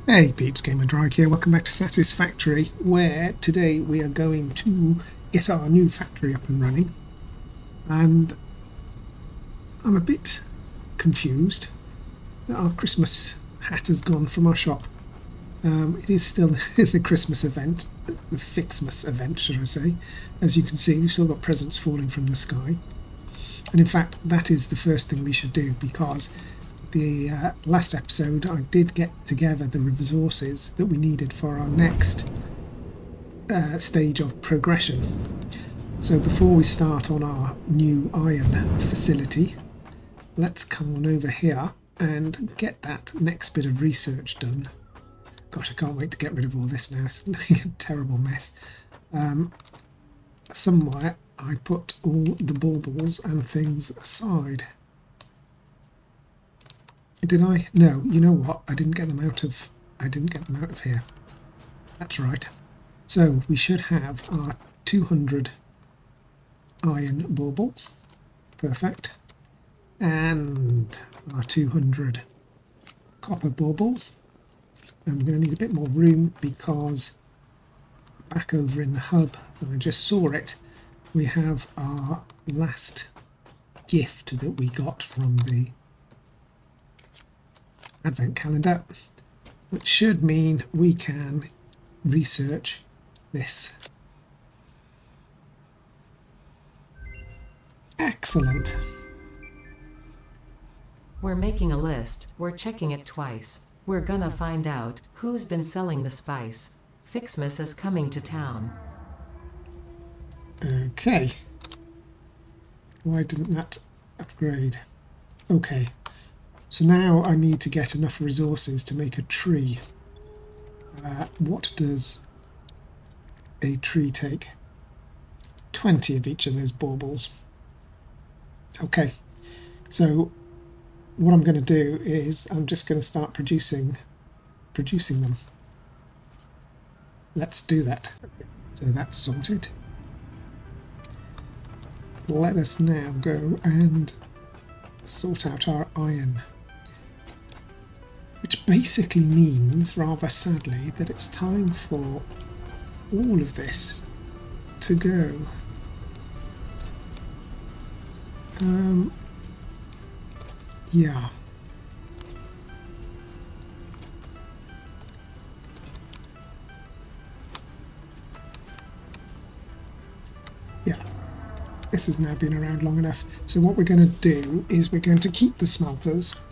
Hey peeps, Gamer Drag here, welcome back to Satisfactory, where today we are going to get our new factory up and running. And I'm a bit confused that our Christmas hat has gone from our shop. It is still the Christmas event, the Fixmas event should I say. As you can see, we've still got presents falling from the sky. And in fact, that is the first thing we should do, because the last episode I did get together the resources that we needed for our next stage of progression. So before we start on our new iron facility, let's come on over here and get that next bit of research done. Gosh, I can't wait to get rid of all this now. It's looking a terrible mess. Somewhere I put all the baubles and things aside. Did I? No, you know what? I didn't get them out of here. That's right. So we should have our 200 iron baubles. Perfect. And our 200 copper baubles. And we're going to need a bit more room because back over in the hub, when I just saw it, we have our last gift that we got from the advent calendar, which should mean we can research this. Excellent. We're making a list, we're checking it twice. We're gonna find out who's been selling the spice. Fixmas is coming to town. Okay. Why didn't that upgrade? Okay. So now I need to get enough resources to make a tree. What does a tree take? 20 of each of those baubles. Okay, so what I'm going to do is I'm just going to start producing them. Let's do that. So that's sorted. Let us now go and sort out our iron. Which basically means, rather sadly, that it's time for all of this to go. Yeah. Yeah. This has now been around long enough. So what we're going to do is we're going to keep the smelters.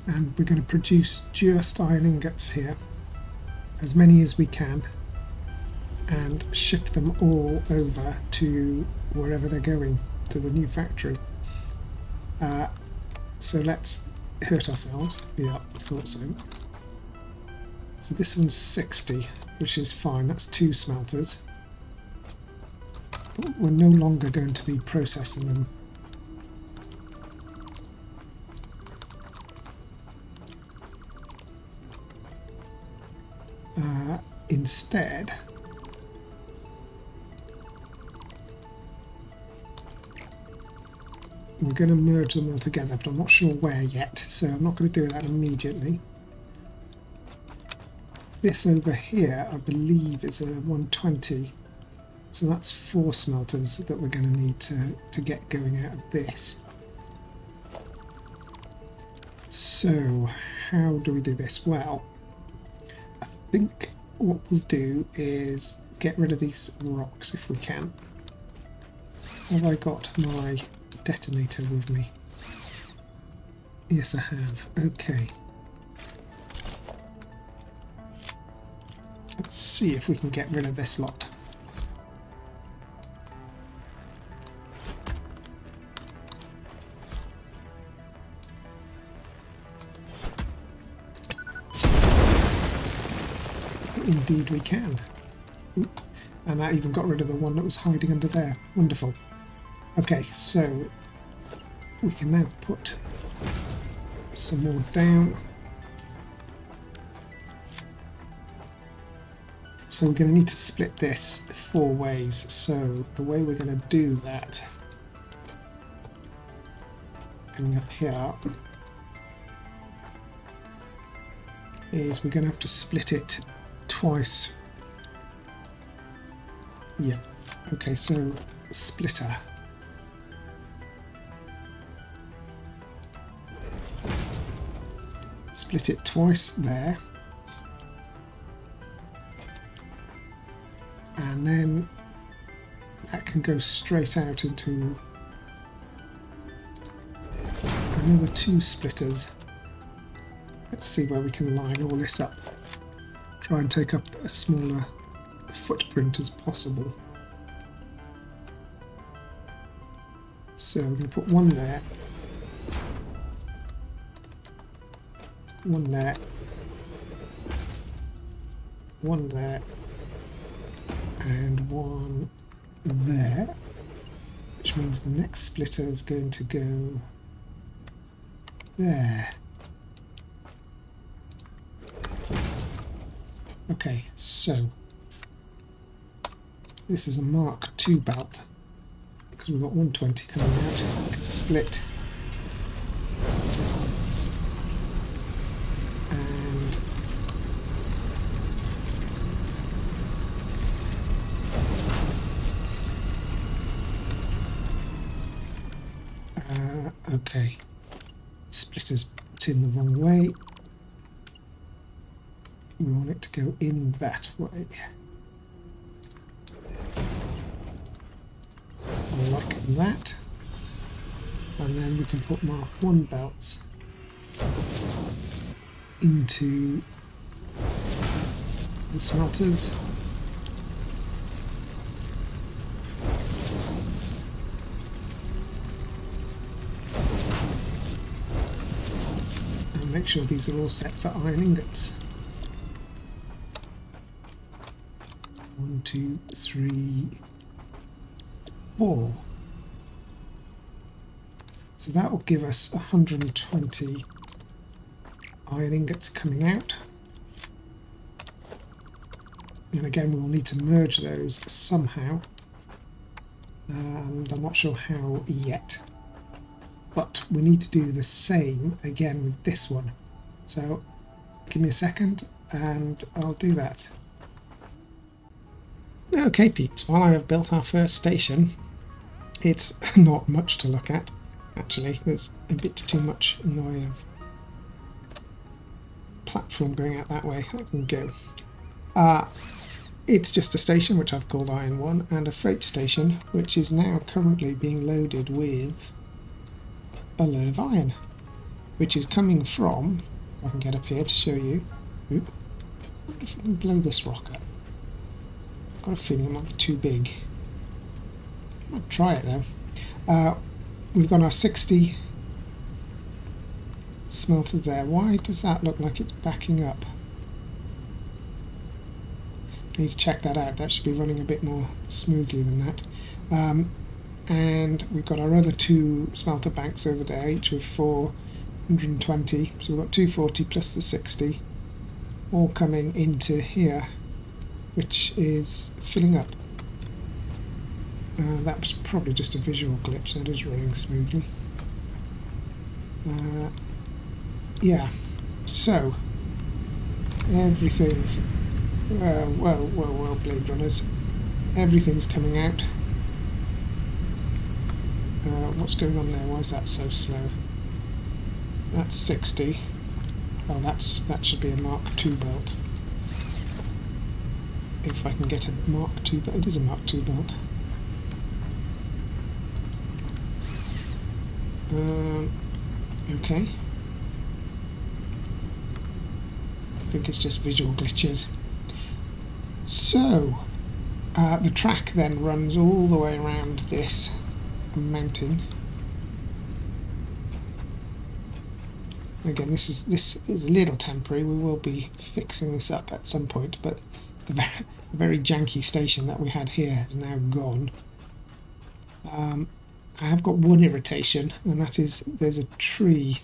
And we're going to produce just iron ingots here, as many as we can, and ship them all over to wherever they're going, to the new factory. So let's hurt ourselves. Yeah, I thought so. So this one's 60, which is fine. That's 2 smelters. But we're no longer going to be processing them. Instead, we're going to merge them all together, but I'm not sure where yet, so I'm not going to do that immediately. This over here, I believe, is a 120, so that's 4 smelters that we're going to need to get going out of this. So, how do we do this? Well, I think what we'll do is get rid of these rocks if we can. Have I got my detonator with me? Yes, I have. Okay. Let's see if we can get rid of this lot. Indeed we can. Oop. And that even got rid of the one that was hiding under there. Wonderful. Okay, so we can now put some more down. So we're going to need to split this 4 ways. So the way we're going to do that, coming up here, is we're going to have to split it twice. Yeah, okay, so splitter. Split it twice there. And then that can go straight out into another 2 splitters. Let's see where we can line all this up. Try and take up a smaller footprint as possible. So I'm going to put one there, one there, one there, and one there, which means the next splitter is going to go there. Okay, so this is a Mark II belt because we've got 120 coming out. We can split and okay, splitter's put in the wrong way. We want it to go in that way. Like that. And then we can put Mark I belts into the smelters. And make sure these are all set for iron ingots. 1, 2, 3, 4. So that will give us 120 iron ingots coming out. And again, we will need to merge those somehow. And I'm not sure how yet. But we need to do the same again with this one. So give me a second and I'll do that. Okay peeps, while I have built our first station, it's not much to look at, actually. There's a bit too much in the way of platform going out that way. I can go. It's just a station which I've called Iron 1 and a freight station which is now currently being loaded with a load of iron, which is coming from, if I can get up here to show you. Oop. What if I can blow this rock up? I've got a feeling it might be too big. I might try it though. We've got our 60 smelter there. Why does that look like it's backing up? I need to check that out. That should be running a bit more smoothly than that. And we've got our other 2 smelter banks over there, each with 420. So we've got 240 plus the 60, all coming into here, which is filling up. That was probably just a visual glitch. That is running smoothly. Yeah, so everything's well, Blade Runners. Everything's coming out. What's going on there? Why is that so slow? That's 60. Oh, that should be a Mark II belt. If I can get a Mark II belt. It is a Mark II belt. Okay. I think it's just visual glitches. So, the track then runs all the way around this mountain. Again, this is a little temporary. We will be fixing this up at some point, but the very janky station that we had here has now gone. I have got one irritation, and that is there's a tree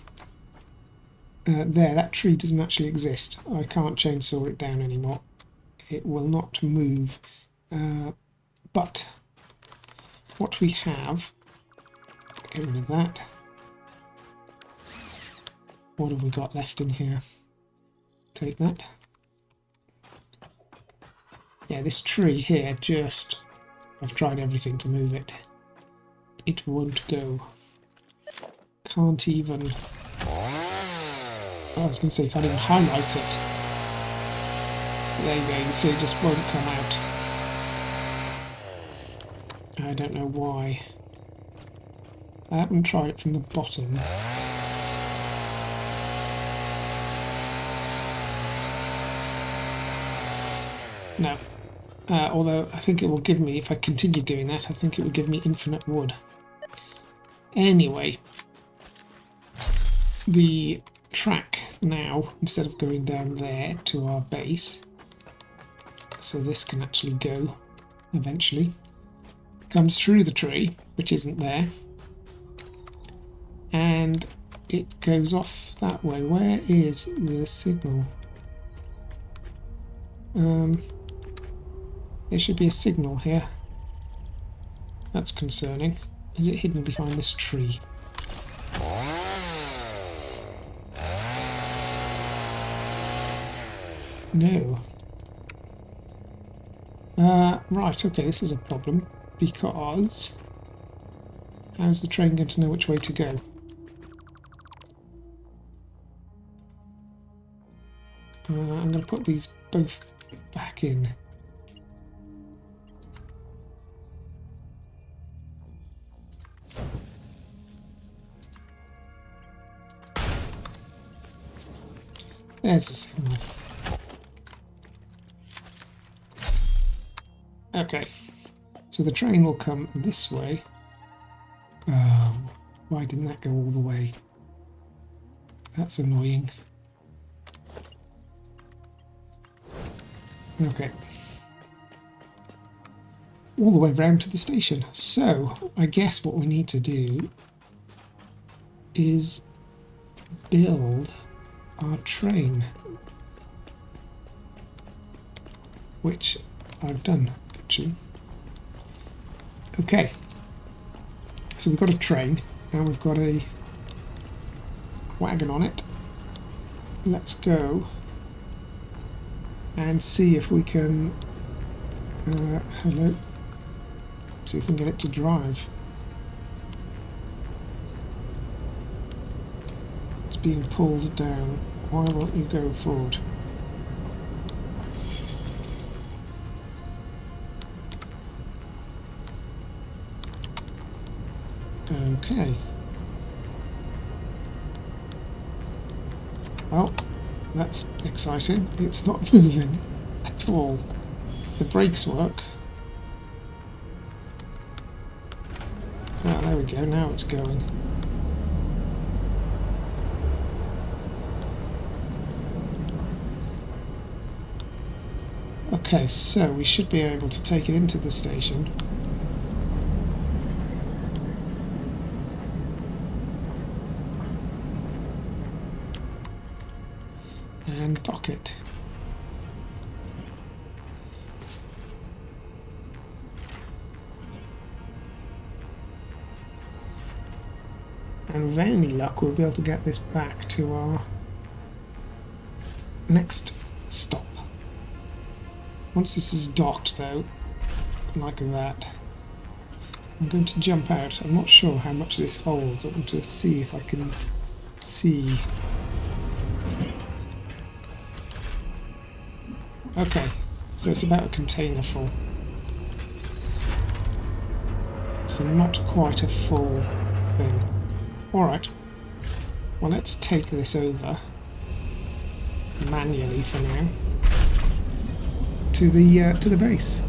there. That tree doesn't actually exist. I can't chainsaw it down anymore. It will not move. But what we have, get rid of that. What have we got left in here? take that. Yeah, this tree here just... I've tried everything to move it. It won't go. Can't even... I was going to say, can't even highlight it. There you go, you see it just won't come out. I don't know why. I haven't tried it from the bottom. No. Although I think it will give me, if I continue doing that, I think it will give me infinite wood. Anyway, the track now, instead of going down there to our base, so this can actually go eventually, comes through the tree, which isn't there, and it goes off that way. Where is the signal? There should be a signal here. That's concerning. Is it hidden behind this tree? No. Right, okay, this is a problem, because how's the train going to know which way to go? I'm going to put these both back in. There's the signal. Okay, so the train will come this way. Why didn't that go all the way? That's annoying. Okay. All the way round to the station. So, I guess what we need to do is build our train, which I've done actually. Okay, so we've got a train and we've got a wagon on it. Let's go and see if we can hello, see if we can get it to drive. It's being pulled down. Why won't you go forward? Okay. Well, that's exciting. It's not moving at all. The brakes work. Ah, there we go. Now it's going. Okay, so we should be able to take it into the station. And dock it. And with any luck we'll be able to get this back to our next stop. Once this is docked though, like that, I'm going to jump out. I'm not sure how much this holds. I want to see if I can see. Okay, so it's about a container full. So not quite a full thing. Alright, well let's take this over manually for now to the base.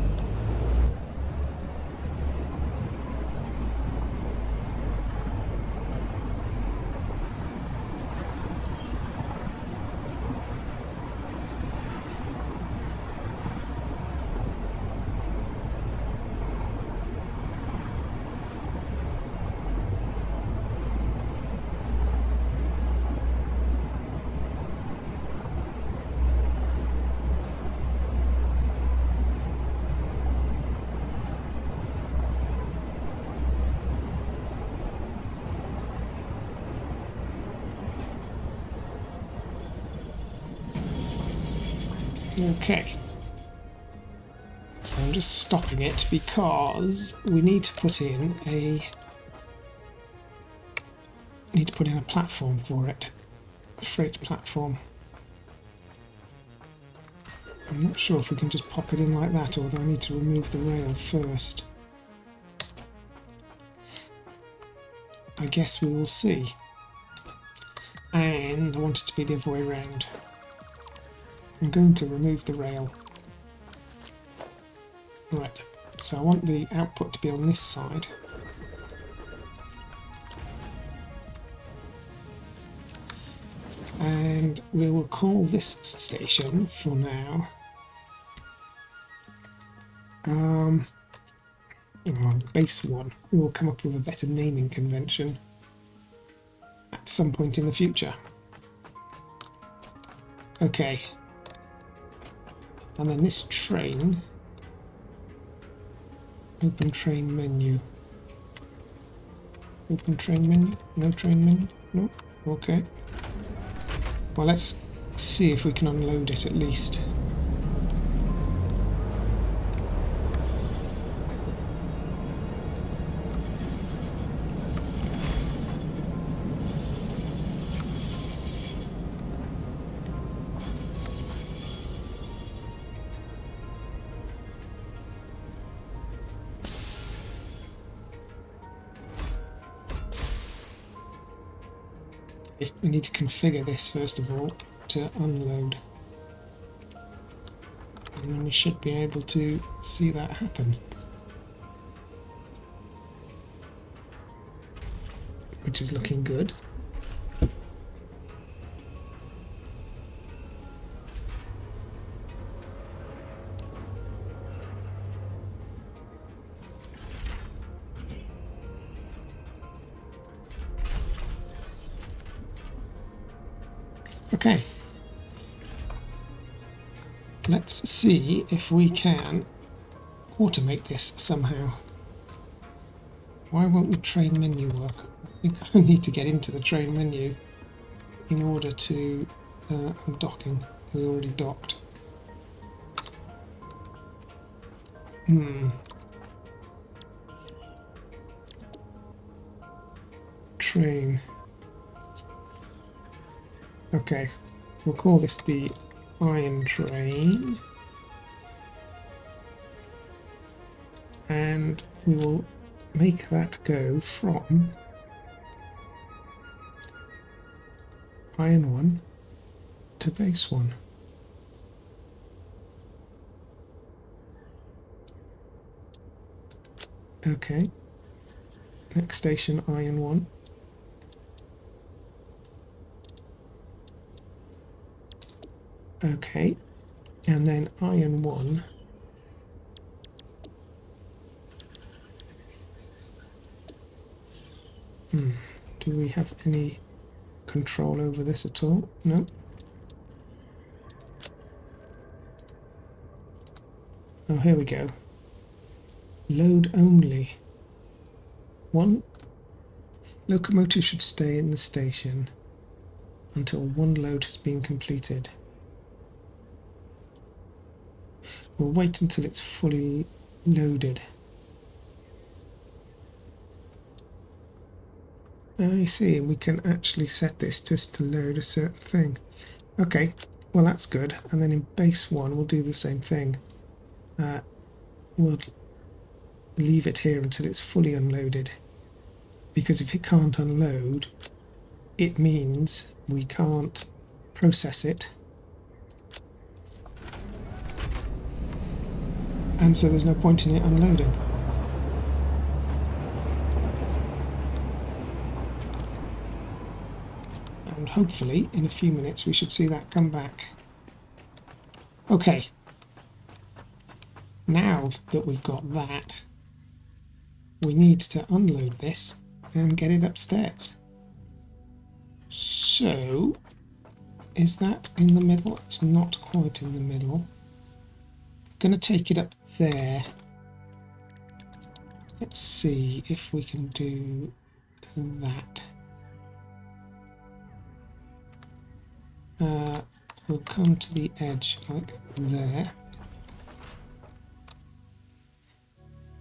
Okay. So I'm just stopping it because we need to put in a platform for it. A freight platform. I'm not sure if we can just pop it in like that, or whether I need to remove the rail first. I guess we will see. And I want it to be the other way around. I'm going to remove the rail. Right, so I want the output to be on this side. And we will call this station for now. Base 1. We will come up with a better naming convention at some point in the future. Okay. And then this train. Open train menu. Open train menu? No train menu? No? Okay. Well, let's see if we can unload it at least. We need to configure this first of all to unload, and then we should be able to see that happen, which is looking good. Okay, let's see if we can automate this somehow. Why won't the train menu work? I think I need to get into the train menu in order to... I'm docking. We already docked. Train. Okay, we'll call this the iron train, and we will make that go from iron 1 to base 1. Okay, next station iron 1. Okay, and then iron 1 do we have any control over this at all? No. Oh, here we go. Load only. One locomotive should stay in the station until one load has been completed. We'll wait until it's fully loaded. I see, we can actually set this just to load a certain thing. Okay, well that's good. And then in base 1 we'll do the same thing. We'll leave it here until it's fully unloaded. Because if it can't unload, it means we can't process it. And so there's no point in it unloading. And hopefully in a few minutes we should see that come back. Okay. Now that we've got that, we need to unload this and get it upstairs. So, is that in the middle? It's not quite in the middle. Going to take it up there. Let's see if we can do that. we'll come to the edge like there,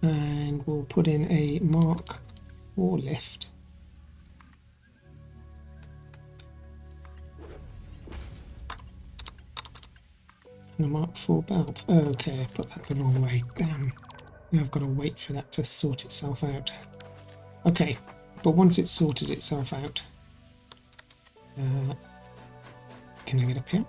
and we'll put in a Mark 4 lift. And a Mark 4 belt. Okay, I put that the wrong way. Damn. Now I've got to wait for that to sort itself out. Okay, but once it's sorted itself out, can I get up here?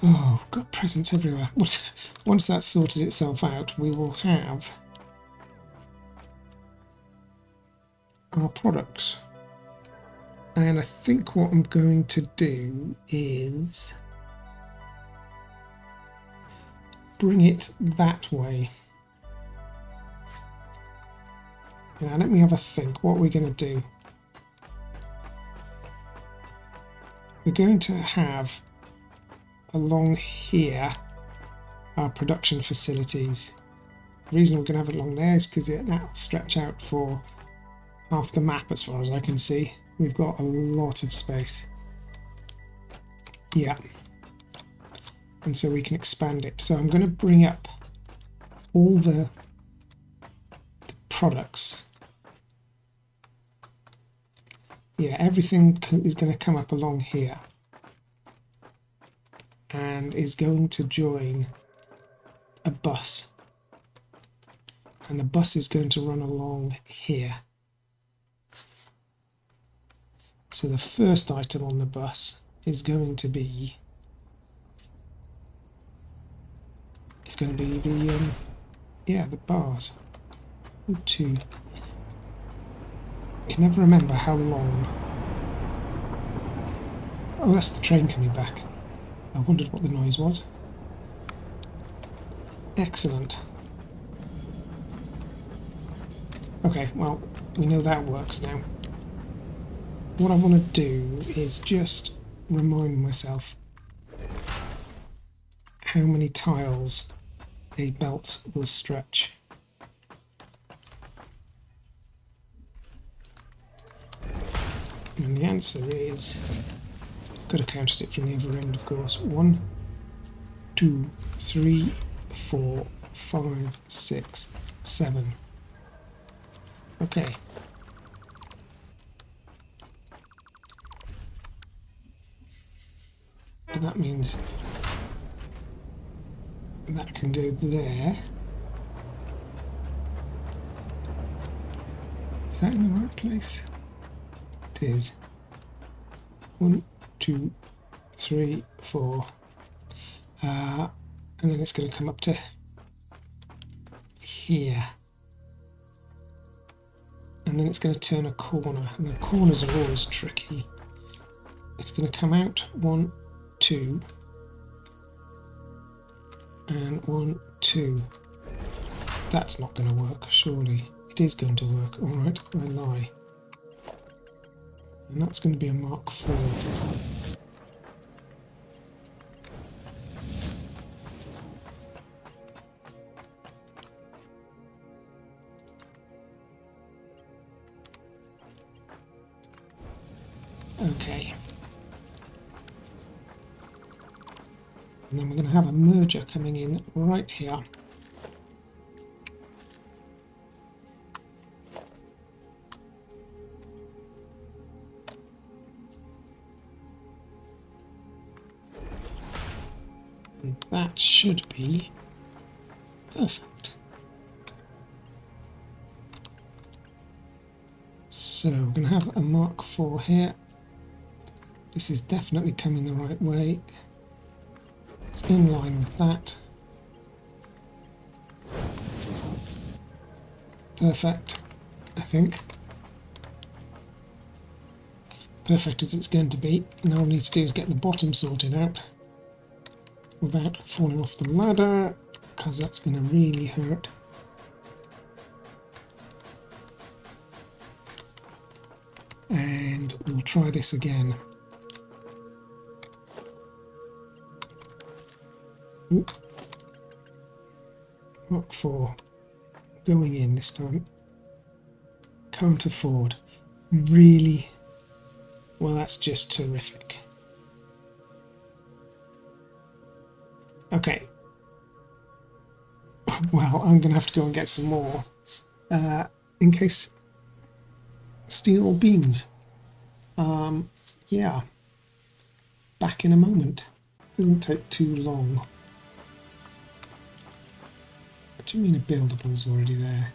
Oh, got presents everywhere. Once that's sorted itself out, we will have our products. And I think what I'm going to do is bring it that way. Now let me have a think. What we're going to do? We're going to have along here our production facilities. The reason we're going to have it along there is because that'll stretch out for half the map as far as I can see. We've got a lot of space. Yeah. And so we can expand it. So I'm going to bring up all the products. Yeah, everything is going to come up along here and is going to join a bus. And the bus is going to run along here. So the first item on the bus is going to be the bars. 2. I can never remember how long. Oh, that's the train coming back. I wondered what the noise was. Excellent. Okay, well, we know that works now. What I want to do is just remind myself how many tiles a belt will stretch. And the answer is, could have counted it from the other end, of course. 1, 2, 3, 4, 5, 6, 7. Okay. But that means that can go there. Is that in the right place? It is. 1, 2, 3, 4. And then it's going to come up to here. And then it's going to turn a corner. And the corners are always tricky. It's going to come out 1, 2. And 1, 2. That's not going to work, surely. It is going to work. Alright, I lie. And that's going to be a Mark 4. Okay. And then we're going to have a merger coming in right here. And that should be perfect. So we're going to have a Mark 4 here. This is definitely coming the right way. It's in line with that. Perfect, I think. Perfect as it's going to be. Now all we need to do is get the bottom sorted out without falling off the ladder, because that's going to really hurt. And we'll try this again. Oop. Mark 4 going in this time. Can't afford. Really, Well, that's just terrific. Okay. Well, I'm going to have to go and get some more in case steel beams. Yeah. Back in a moment. Doesn't take too long. What do you mean a buildable's already there?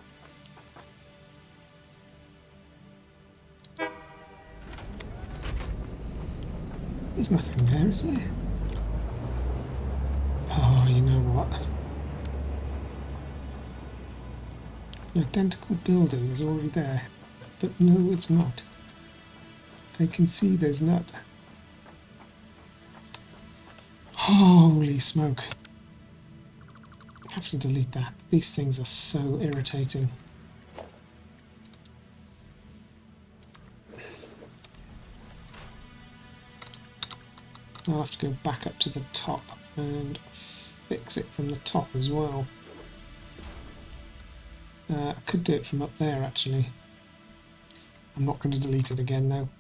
There's nothing there, is there? Oh, you know what? An identical building is already there. But no, it's not. I can see there's not. Holy smoke. I have to delete that. These things are so irritating. I'll have to go back up to the top and fix it from the top as well. I could do it from up there actually. I'm not going to delete it again though.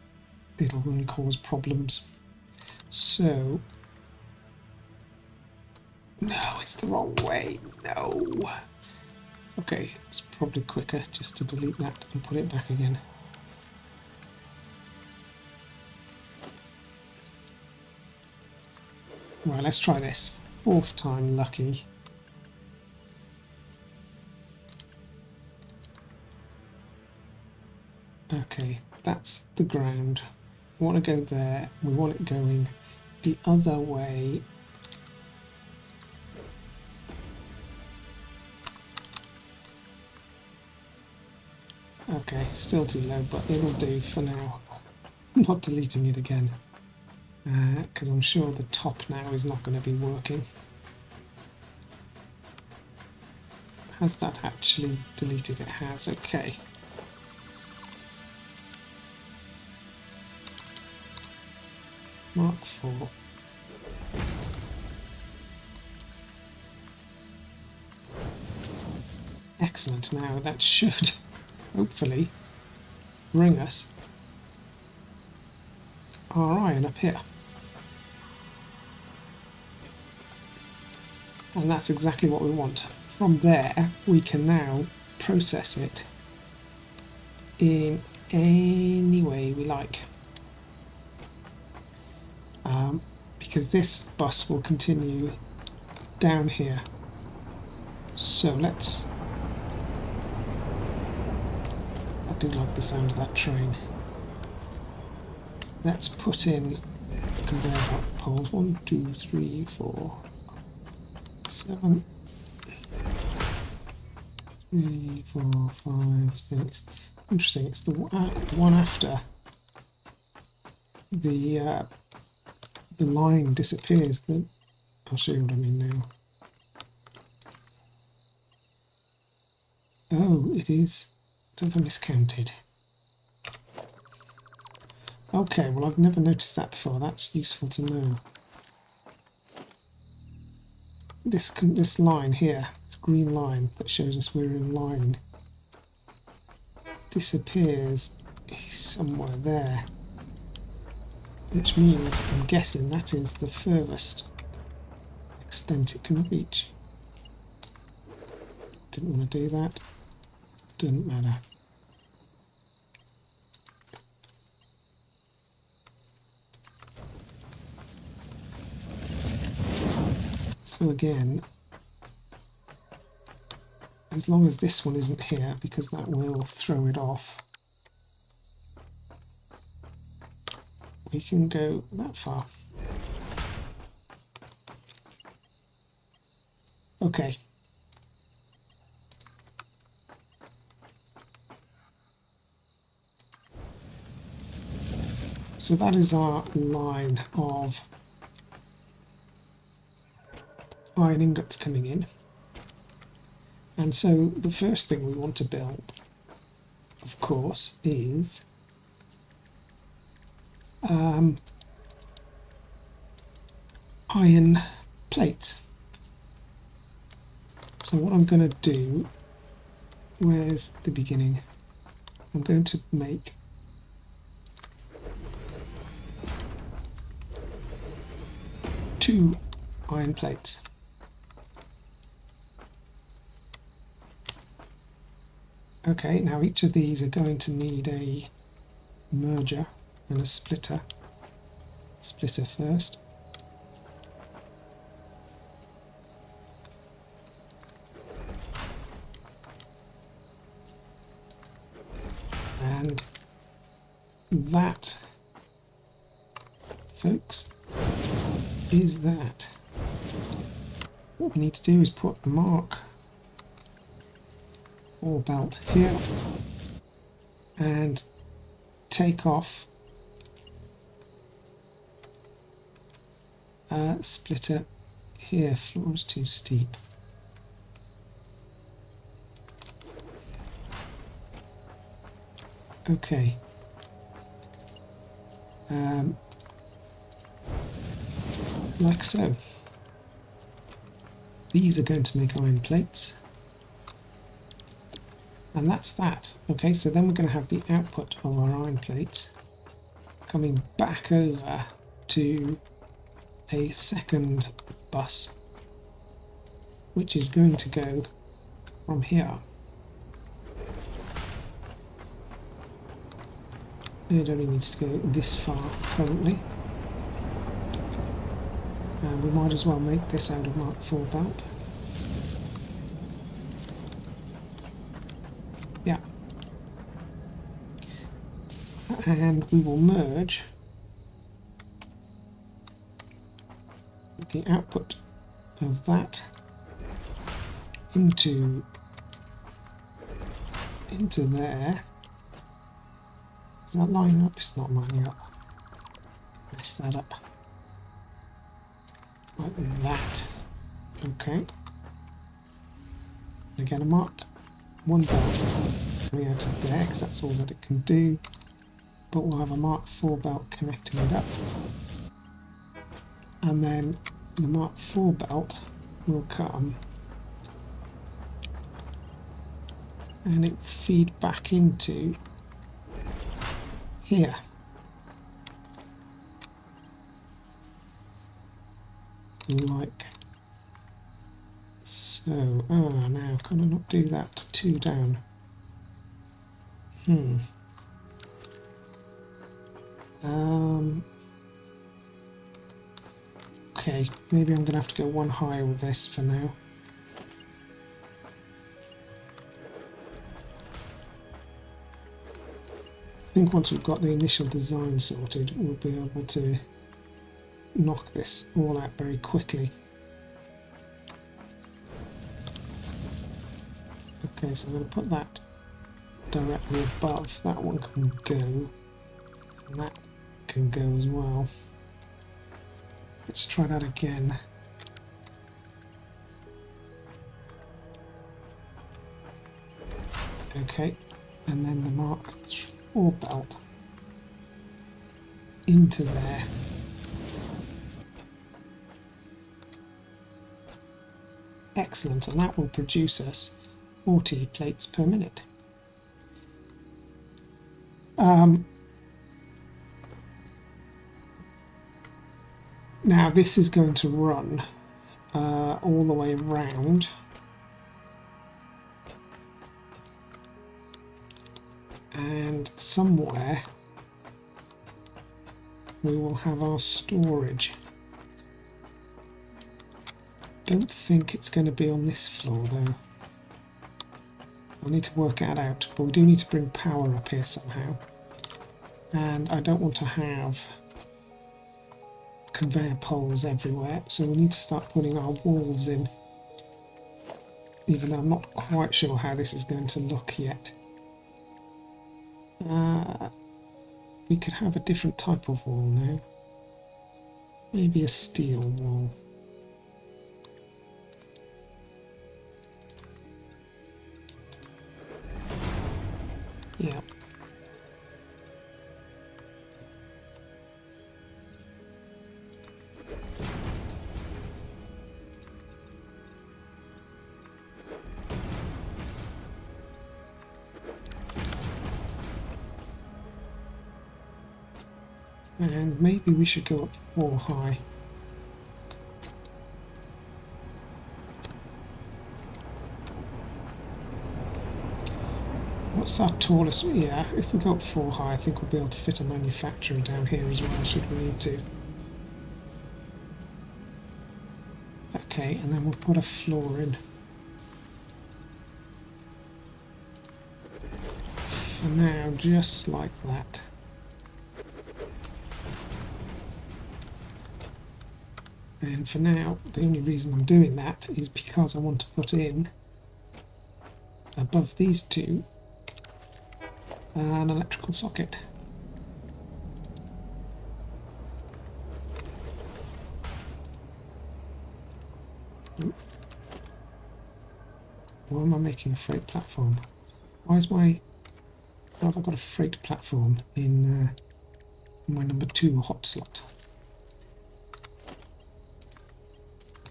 It'll only cause problems. So... No, it's the wrong way. No! Okay, it's probably quicker just to delete that and put it back again. Right, let's try this. 4th time lucky. Okay, that's the ground. We want to go there. We want it going the other way. Okay, still too low, but it'll do for now. I'm not deleting it again. Because I'm sure the top now is not going to be working. Has that actually deleted? It has, okay. Mark 4. Excellent, now that should hopefully bring us our iron up here. And that's exactly what we want. From there we can now process it in any way we like. Because this bus will continue down here. So let's... I do like the sound of that train. Let's put in conveyor belt poles. 1, 2, 3, 4, 7, 3, 4, 5, 6. Interesting, it's the one after the line disappears. That I'll show you what I mean now. Oh, it is. Have I miscounted? Okay, well I've never noticed that before. That's useful to know. This line here, this green line that shows us we're in line, disappears somewhere there. Which means, I'm guessing, that is the furthest extent it can reach. Didn't want to do that. Doesn't matter. So again, as long as this one isn't here, because that will throw it off, we can go that far. Okay. So that is our line of iron ingots coming in. And so the first thing we want to build, of course, is iron plates. So what I'm going to do, where's the beginning? I'm going to make 2 iron plates. Okay, now each of these are going to need a merger and a splitter. Splitter first. And that, folks, is that. What we need to do is put a mark or belt here and take off splitter here. Floor is too steep. Okay. Like so. These are going to make iron plates. And that's that. Okay, so then we're going to have the output of our iron plates coming back over to a second bus, which is going to go from here. It only needs to go this far currently. And we might as well make this out of Mark IV belt. Yeah. And we will merge the output of that into there. Is that lining up? It's not lining up. Mess that up. Like that. Okay. Again, a Mark 1 belt coming out of there, because that's all that it can do. But we'll have a Mark IV belt connecting it up. And then the Mark IV belt will come and it will feed back into here. Like so. Ah, now can I not do that 2 down? Okay, maybe I'm going to have to go 1 higher with this for now. I think once we've got the initial design sorted, we'll be able to knock this all out very quickly. Okay, so I'm going to put that directly above. That one can go, and that can go as well. Let's try that again. Okay, and then the Mark IV belt into there. Excellent, and that will produce us 40 plates per minute. Now this is going to run all the way around, and somewhere we will have our storage. Don't think it's going to be on this floor though. I'll need to work that out, but we do need to bring power up here somehow, and I don't want to have conveyor poles everywhere, so we need to start putting our walls in, even though I'm not quite sure how this is going to look yet. We could have a different type of wall now, maybe a steel wall. Yeah. And maybe we should go up 4 high. What's our tallest? Yeah, if we go up 4 high, I think we'll be able to fit a manufacturer down here as well, should we need to. Okay, and then we'll put a floor in. For now, just like that. And for now, the only reason I'm doing that is because I want to put in, above these two, an electrical socket. Why am I making a freight platform? Why is my... Why have I got a freight platform in my number 2 hot slot?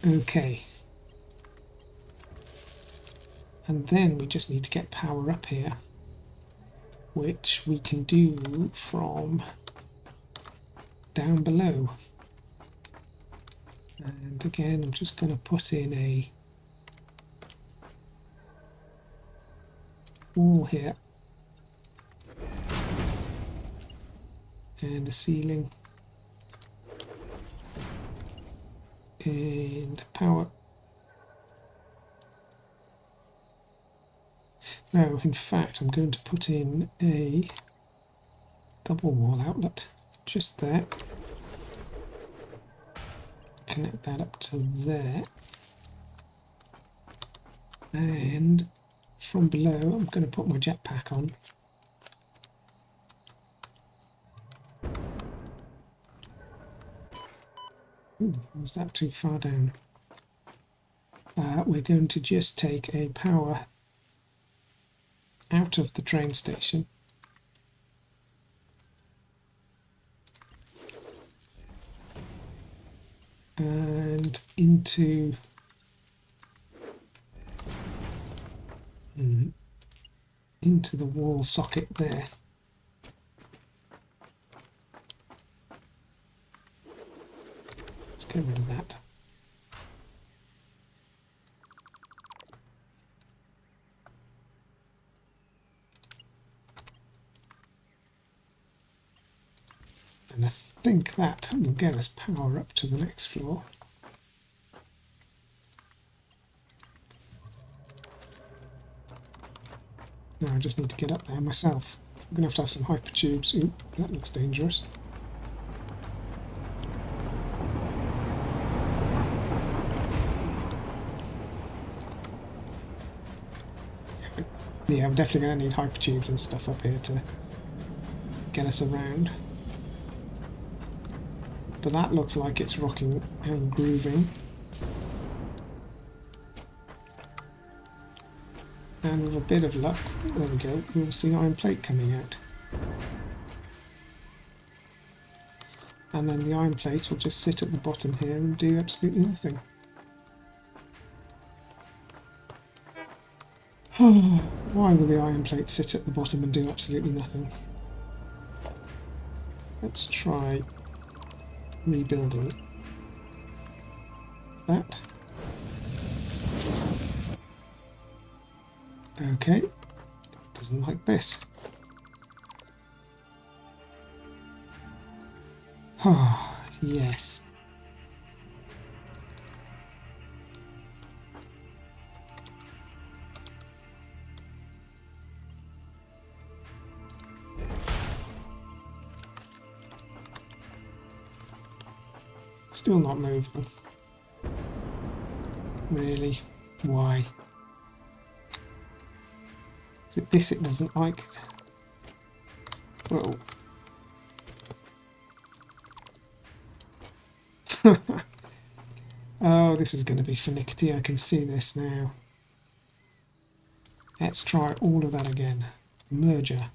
Okay. And then we just need to get power up here, which we can do from down below. And again, I'm just going to put in a wall here and a ceiling and power. No, in fact, I'm going to put in a double wall outlet just there. Connect that up to there. And from below, I'm going to put my jetpack on. Ooh, was that too far down? We're going to just take a power out of the train station and into the wall socket there. Let's get rid of that. And I think that will get us power up to the next floor. Now I just need to get up there myself. I'm going to have some hypertubes. Ooh, that looks dangerous. Yeah, we're definitely going to need hypertubes and stuff up here to get us around. But that looks like it's rocking and grooving. And with a bit of luck, there we go, we'll see iron plate coming out. And then the iron plate will just sit at the bottom here and do absolutely nothing. Why will the iron plate sit at the bottom and do absolutely nothing? Let's try rebuilding that. Okay, doesn't like this. Ah, yes. Still not moving. Really? Why? Is it this it doesn't like? Whoa. Oh, this is going to be finicky. I can see this now. Let's try all of that again. Merger.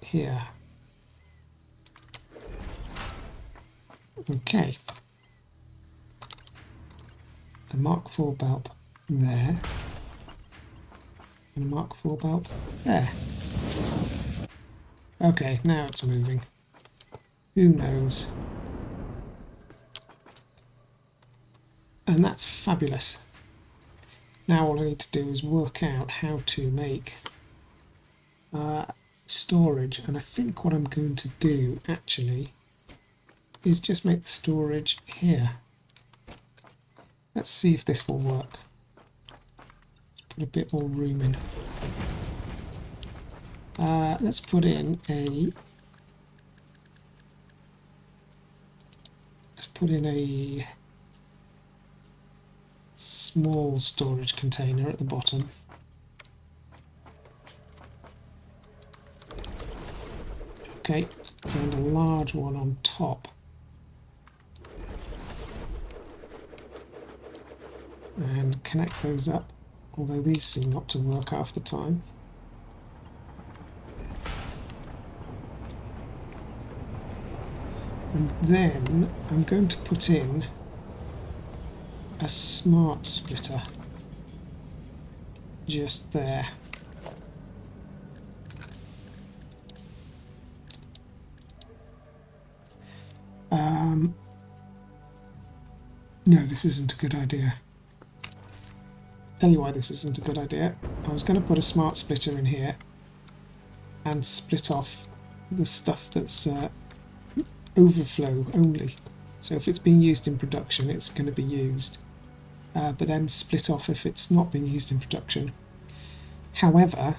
Here. Okay. A Mark IV belt there. And a Mark IV belt there. Okay, now it's moving. Who knows? And that's fabulous. Now all I need to do is work out how to make storage, and I think what I'm going to do actually is just make the storage here. Let's see if this will work. Put a bit more room in. Let's put in a small storage container at the bottom. Okay, and a large one on top. And connect those up, although these seem not to work half the time. And then I'm going to put in a smart splitter just there. No, this isn't a good idea. Tell you why this isn't a good idea. I was going to put a smart splitter in here and split off the stuff that's overflow only. So if it's being used in production, it's going to be used, but then split off if it's not being used in production. However,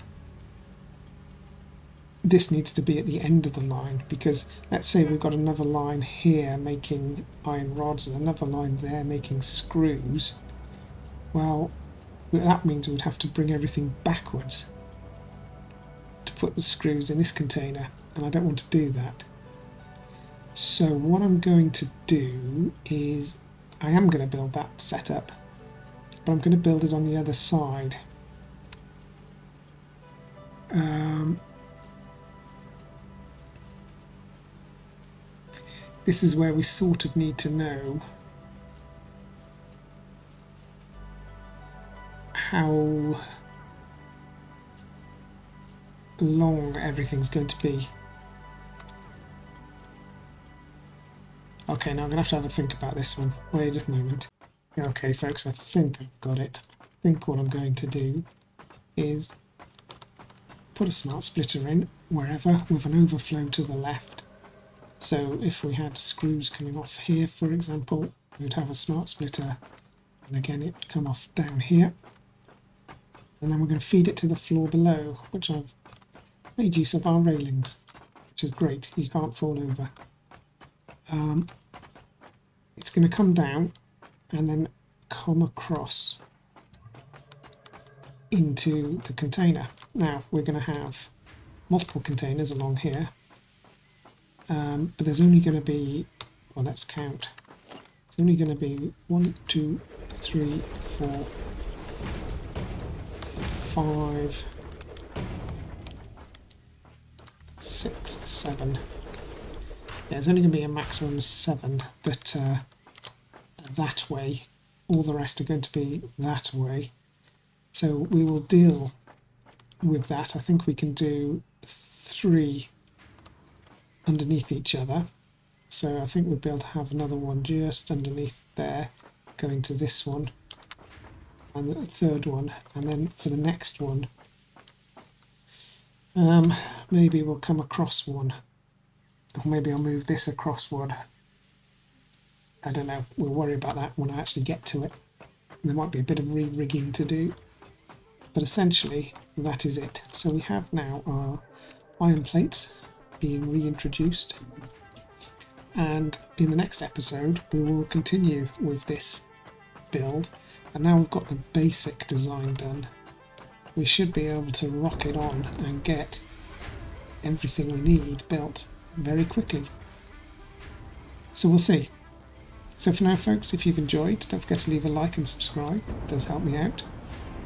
this needs to be at the end of the line, because let's say we've got another line here making iron rods and another line there making screws. Well, that means we'd have to bring everything backwards to put the screws in this container, and I don't want to do that. So what I'm going to do is, I am going to build that setup, but I'm going to build it on the other side. This is where we sort of need to know how long everything's going to be. Okay, now I'm going to have a think about this one. Wait a moment. Okay, folks, I think I've got it. I think what I'm going to do is put a smart splitter in wherever with an overflow to the left. So if we had screws coming off here, for example, we'd have a smart splitter, and again it would come off down here. And then we're going to feed it to the floor below, which I've made use of our railings, which is great. You can't fall over. It's going to come down and then come across into the container. Now we're going to have multiple containers along here, but there's only going to be, well, let's count. It's only going to be 1, 2, 3, 4, 5, 6, 7. Yeah, there's only going to be a maximum of 7 that that way. All the rest are going to be that way. So we will deal with that. I think we can do 3 underneath each other. So I think we'll be able to have another one just underneath there, going to this one, and the third one, and then for the next one, maybe we'll come across one. Or maybe I'll move this across one. I don't know. We'll worry about that when I actually get to it. There might be a bit of re-rigging to do. But essentially, that is it. So we have now our iron plates being reintroduced. And in the next episode, we will continue with this build. And now we've got the basic design done, we should be able to rock it on and get everything we need built very quickly. So we'll see. So for now, folks, if you've enjoyed, don't forget to leave a like and subscribe. It does help me out.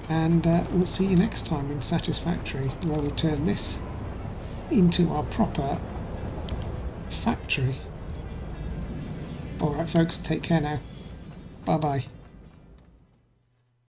And we'll see you next time in Satisfactory, where we turn this into our proper factory. Alright folks, take care now. Bye bye.